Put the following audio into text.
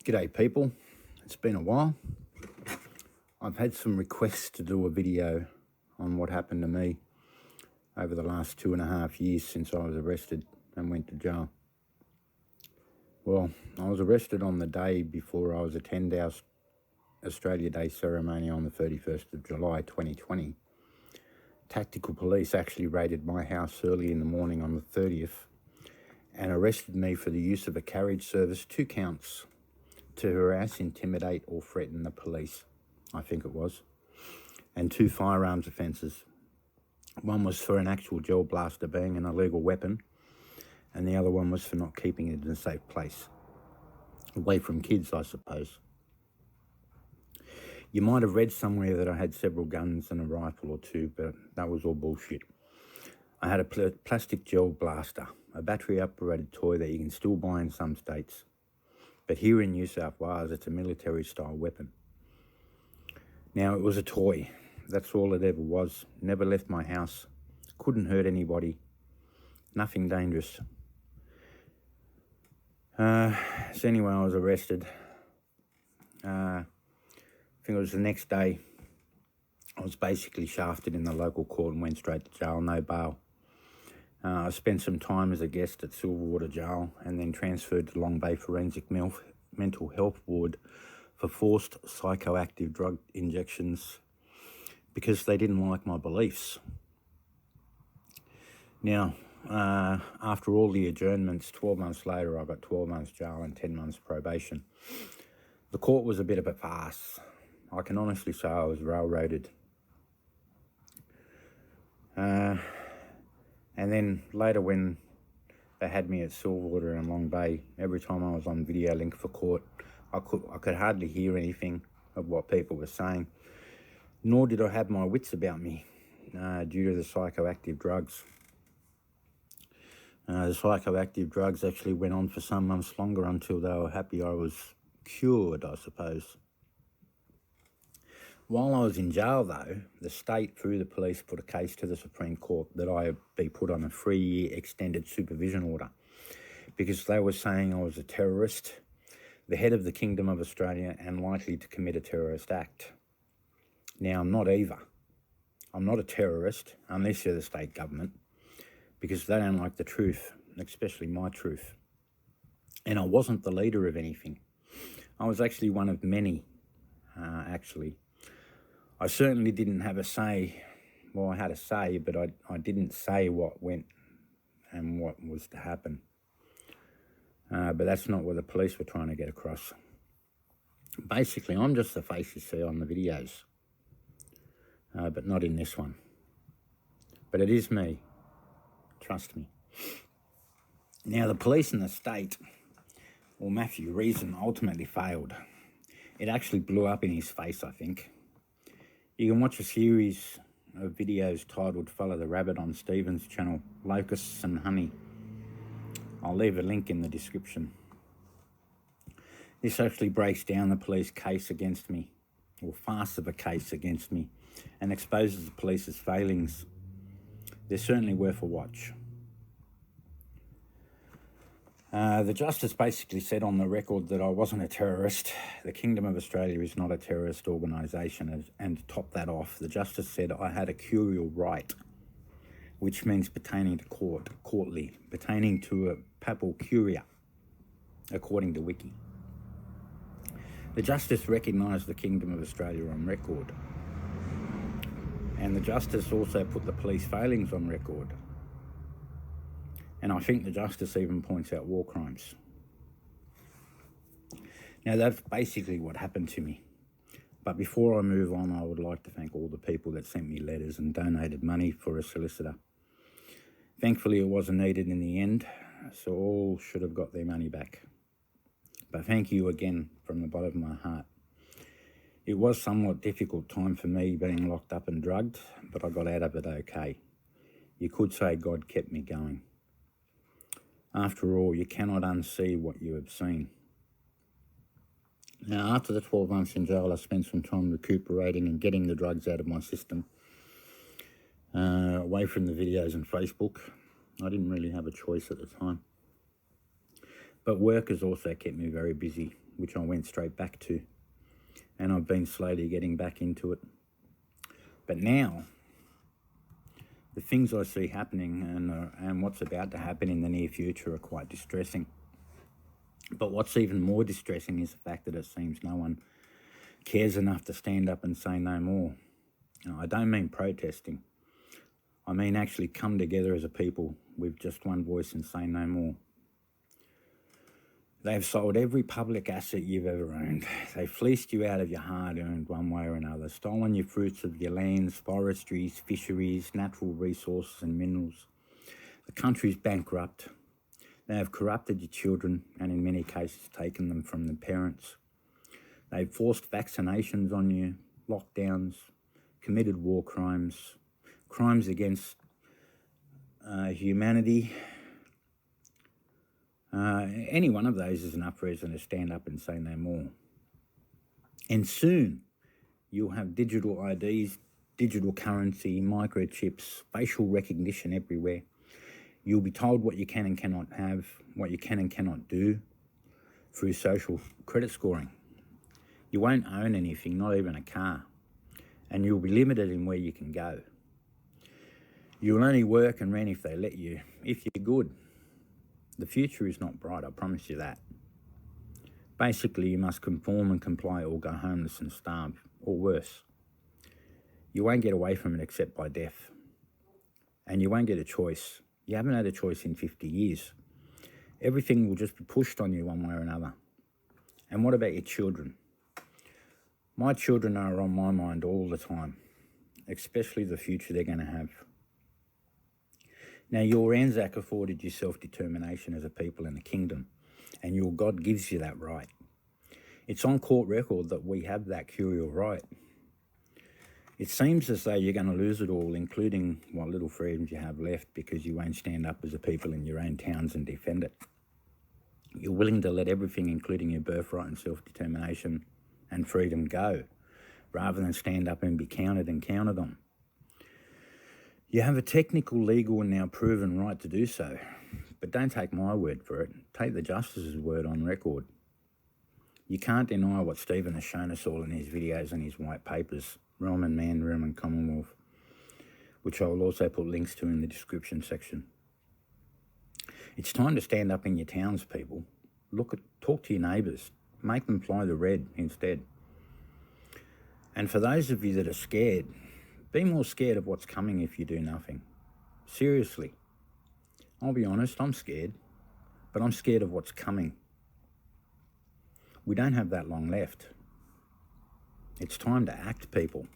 G'day people, it's been a while. I've had some requests to do a video on what happened to me over the last 2.5 years since I was arrested and went to jail. Well, I was arrested on the day before I was attend our Australia Day ceremony on the 31st of July 2020. Tactical police actually raided my house early in the morning on the 30th and arrested me for the use of a carriage service, 2 counts. To harass, intimidate or threaten the police, I think it was, and 2 firearms offences. One was for an actual gel blaster being an illegal weapon, and the other one was for not keeping it in a safe place. Away from kids, I suppose. You might have read somewhere that I had several guns and a rifle or 2, but that was all bullshit. I had a plastic gel blaster, a battery-operated toy that you can still buy in some states. But here in New South Wales, it's a military-style weapon. Now, it was a toy. That's all it ever was. Never left my house. Couldn't hurt anybody. Nothing dangerous. So anyway, I was arrested. I think it was the next day. I was basically shafted in the local court and went straight to jail, no bail. I spent some time as a guest at Silverwater Jail and then transferred to Long Bay Forensic Mental Health Ward for forced psychoactive drug injections because they didn't like my beliefs. Now, after all the adjournments, 12 months later, I got 12 months jail and 10 months probation. The court was a bit of a farce. I can honestly say I was railroaded. And then later when they had me at Silverwater and Long Bay, every time I was on video link for court, I could hardly hear anything of what people were saying, nor did I have my wits about me due to the psychoactive drugs. The psychoactive drugs actually went on for some months longer until they were happy I was cured, I suppose. While I was in jail, though, the state, through the police, put a case to the Supreme Court that I be put on a 3-year extended supervision order because they were saying I was a terrorist, the head of the Kingdom of Australia, and likely to commit a terrorist act. Now, I'm not either. I'm not a terrorist, unless you're the state government, because they don't like the truth, especially my truth. And I wasn't the leader of anything. I was actually one of many, actually. I certainly didn't have a say. Well, I had a say, but I didn't say what went and what was to happen. But that's not what the police were trying to get across. Basically, I'm just the face you see on the videos, but not in this one. But it is me. Trust me. Now, the police in the state, or Matthew Reason, ultimately failed. It actually blew up in his face, I think. You can watch a series of videos titled Follow the Rabbit on Stephen's channel, Locusts and Honey. I'll leave a link in the description. This actually breaks down the police case against me, or farce of a case against me, and exposes the police's failings. They're certainly worth a watch. The Justice basically said on the record that I wasn't a terrorist. The Kingdom of Australia is not a terrorist organisation. And to top that off, the Justice said I had a curial right, which means pertaining to courtly, pertaining to a papal curia, according to Wiki. The Justice recognised the Kingdom of Australia on record. And the Justice also put the police failings on record. And I think the Justice even points out war crimes. Now, that's basically what happened to me. But before I move on, I would like to thank all the people that sent me letters and donated money for a solicitor. Thankfully, it wasn't needed in the end, so all should have got their money back. But thank you again from the bottom of my heart. It was somewhat difficult time for me being locked up and drugged, but I got out of it okay. You could say God kept me going. After all, you cannot unsee what you have seen. Now, after the 12 months in jail, I spent some time recuperating and getting the drugs out of my system, away from the videos and Facebook. I didn't really have a choice at the time. But work has also kept me very busy, which I went straight back to. And I've been slowly getting back into it. But now, the things I see happening and what's about to happen in the near future are quite distressing. But what's even more distressing is the fact that it seems no one cares enough to stand up and say no more. Now, I don't mean protesting. I mean actually come together as a people with just one voice and say no more. They've sold every public asset you've ever owned. They've fleeced you out of your hard-earned one way or another, stolen your fruits of your lands, forestries, fisheries, natural resources and minerals. The country's bankrupt. They have corrupted your children and in many cases taken them from their parents. They've forced vaccinations on you, lockdowns, committed war crimes, crimes against humanity. Any one of those is enough reason to stand up and say no more. And soon you'll have digital IDs, digital currency, microchips, facial recognition everywhere. You'll be told what you can and cannot have, what you can and cannot do through social credit scoring. You won't own anything, not even a car, and you'll be limited in where you can go. You'll only work and rent if they let you, if you're good. The future is not bright, I promise you that. Basically, you must conform and comply or go homeless and starve, or worse. You won't get away from it except by death. And you won't get a choice. You haven't had a choice in 50 years. Everything will just be pushed on you one way or another. And what about your children? My children are on my mind all the time, especially the future they're going to have. Now, your Anzac afforded you self-determination as a people in the kingdom, and your God gives you that right. It's on court record that we have that curial right. It seems as though you're going to lose it all, including what little freedoms you have left, because you won't stand up as a people in your own towns and defend it. You're willing to let everything, including your birthright and self-determination and freedom, go, rather than stand up and be counted and counted on. You have a technical, legal and now proven right to do so, but don't take my word for it. Take the Justice's word on record. You can't deny what Stephen has shown us all in his videos and his white papers, Realm and Man, Realm and Commonwealth, which I will also put links to in the description section. It's time to stand up in your towns, people. Talk to your neighbours. Make them fly the red instead. And for those of you that are scared, be more scared of what's coming if you do nothing. Seriously. I'll be honest, I'm scared, but I'm scared of what's coming. We don't have that long left. It's time to act, people.